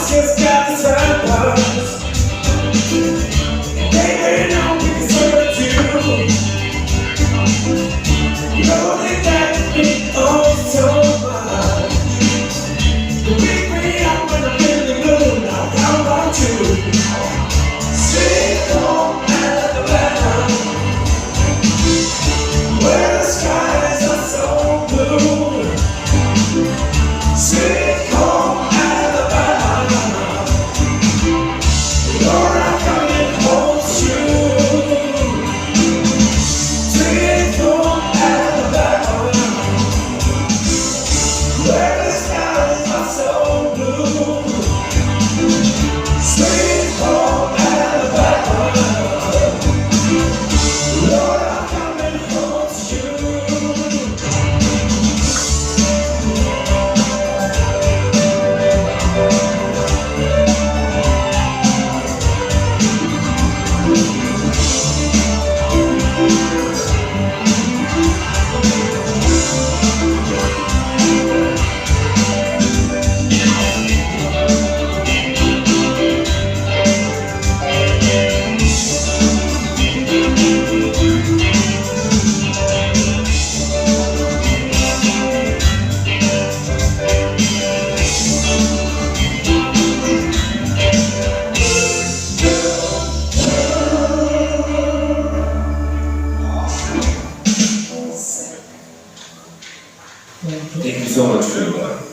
just got to turn us. They ain't on we can serve you. You know they got me oh so much. The big me up when I'm in the mood. Now how about you? Sweet home Alabama, where the skies are so blue. Sweet home Alabama, Lord, I'm coming home soon. Sweet home Alabama, where the skies are so blue. Sweet home Alabama, Lord, I'm coming home soon. Thank you so much for